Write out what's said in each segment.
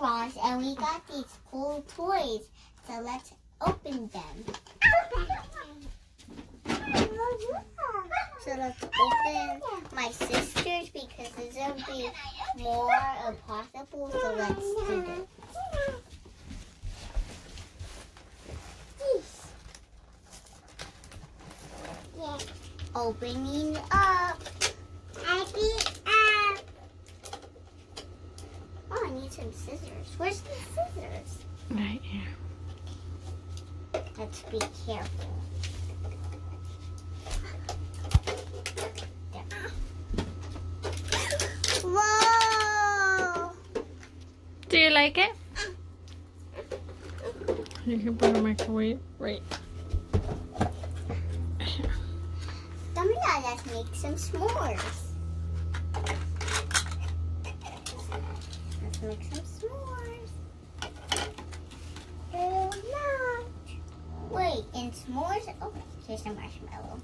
Claus, and we got these cool toys. So let's open them. So let's open my sister's because there's going to be more impossible. So let's do this. Opening up. Oh, I need some scissors. Where's the scissors? Right here. Let's be careful. Whoa! Do you like it? You can put a microwave right. Let's make some s'mores. Let's make some s'mores. Wait, in s'mores? Oh, here's some marshmallow.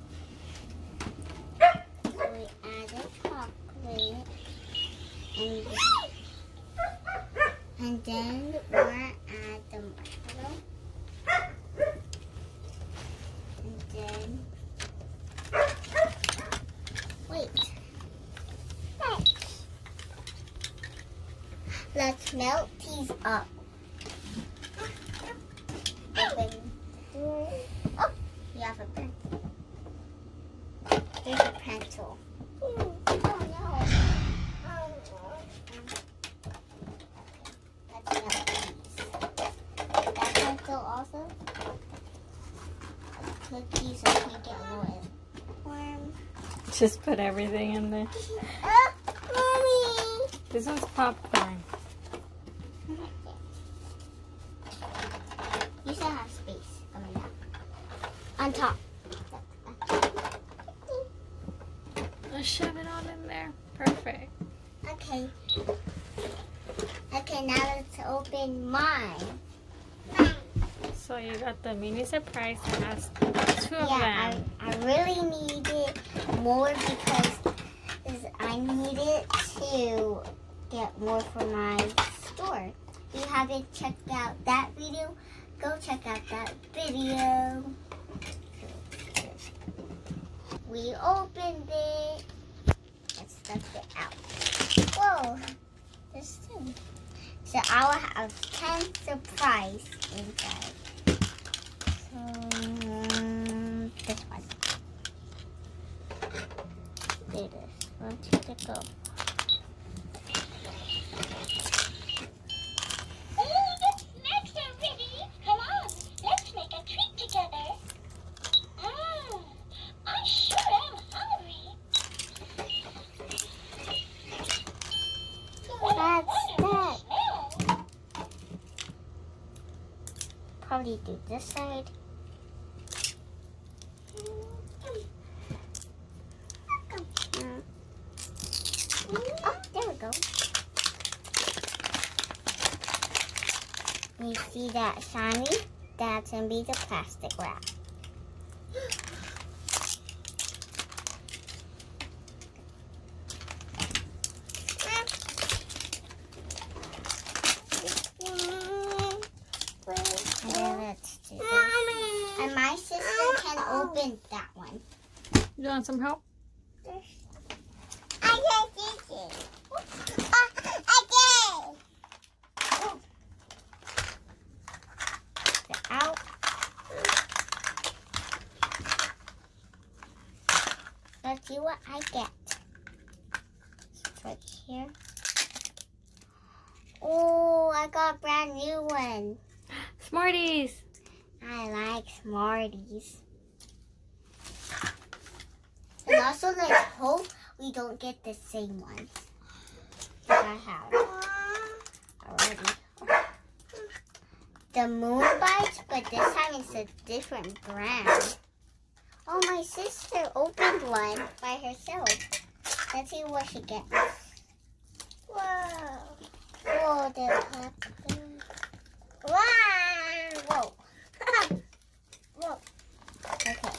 So we added chocolate. And then we're gonna add the marshmallow. And then wait. Let's melt these up. Open. Oh, you have a pencil. Here's a pencil. Oh no. Let's melt these. That pencil also. Let's put these so we can get more warm. Just put everything in there. Mommy. This one's popcorn. You still have space coming out. On top. Let's shove it all in there. Perfect. Okay. Okay, now let's open mine. So you got the mini surprise that has 2 of Yeah, them. I really needed more because I needed to get more for my store. If you haven't checked out that video, go check out that video. We opened it. Let's stuff it out. Whoa, there's 2. So I will have 10 surprise inside. So this one. Do this. Where did it go? Probably do this side. Oh, there we go. You see that shiny? That's gonna be the plastic wrap. And then let's do this. And my sister can open that one. You want some help? I can't do it. Again. Get out. Let's see what I get. It's right here. Oh, I got a brand new one. Smarties. I like Smarties. And also, let's hope we don't get the same ones that I have already. The Moon Bites, but this time it's a different brand. Oh, my sister opened one by herself. Let's see what she gets. Whoa. Whoa, the popcorn. Wow. Whoa. Whoa. Okay.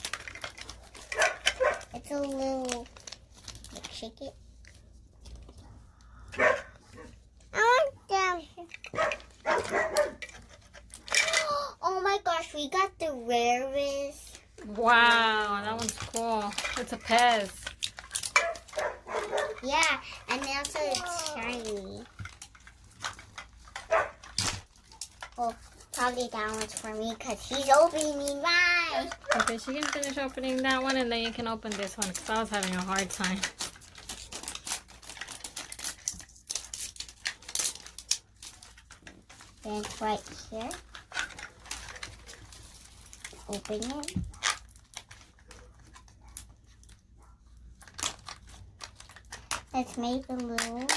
It's a little, like, shake it. I want them. rarest. Wow, that one's cool. It's a Pez. Yeah, and also it's shiny. Well, probably that one's for me because he's opening mine. Okay, she can finish opening that one and then you can open this one because I was having a hard time. Then it's right here. Open it. Let's make a little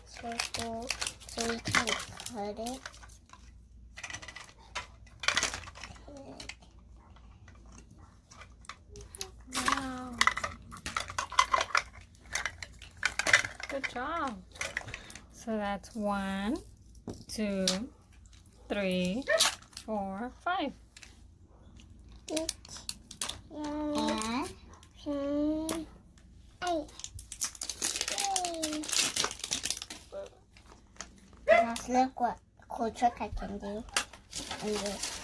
circle so we can cut it. Wow. Good job. So that's 1, 2, 3, 4, 5. And 8. Now look what cool trick I can do. And just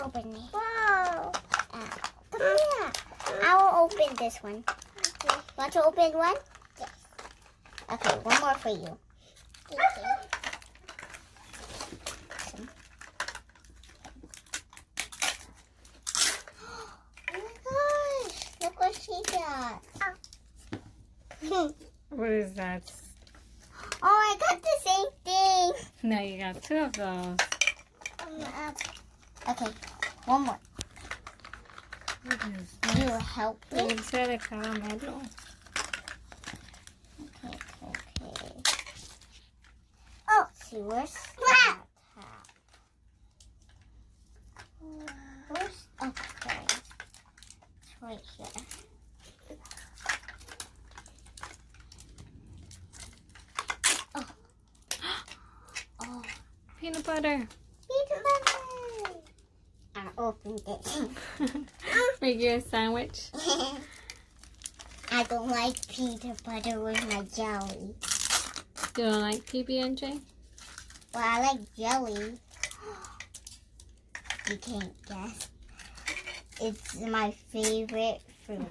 open it. Whoa! Come here. I will open this one. Okay. Want to open one? Yes. Okay, one more for you. Okay. Oh my gosh! Look what she got. What is that? Oh, I got the same thing. No, you got 2 of those. Okay, one more. What is You help me. Dulce de caramelo. Okay. Oh, see, where's that? Where's, okay. It's right here. Oh, Peanut butter. peanut butter. I opened it. Make you a sandwich. I don't like peanut butter with my jelly. You don't like PB&J? Well, I like jelly. You can't guess. It's my favorite fruit.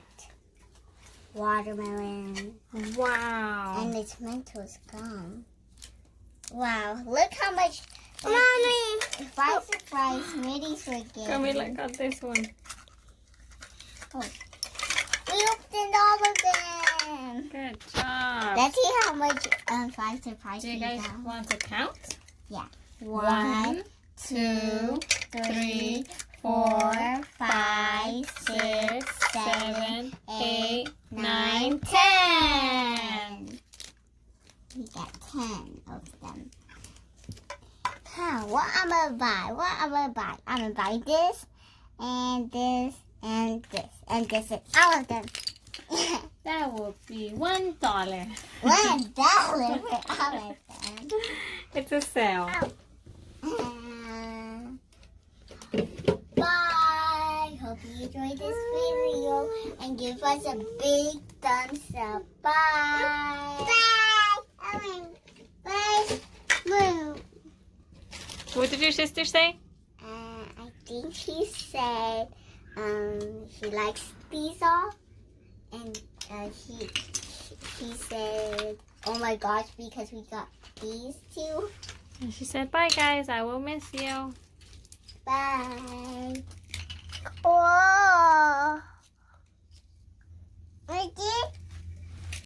Watermelon. Wow. And it's Mentos gum. Wow, look how much. Mommy! If I surprise Smitty's forgetting. Camila got this one. Oh. We opened all of them. Good job. Let's see how much if I surprise Do you we guys got. want to count? Yeah. 1, 2, 3, 4, 5, 6, 7, 8, 9, 10. We got 10 of them. Huh, what I'm gonna buy? I'm gonna buy this, and this, and this, and this, and all of them. That will be $1. $1 for all of them. It's a sale. Bye. Hope you enjoyed this video and give us a big thumbs up. Bye. Bye. Bye. Bye. What did your sister say? I think she said she likes these all, and she said, "Oh my gosh," because we got these two. And she said, bye guys, I will miss you. Bye.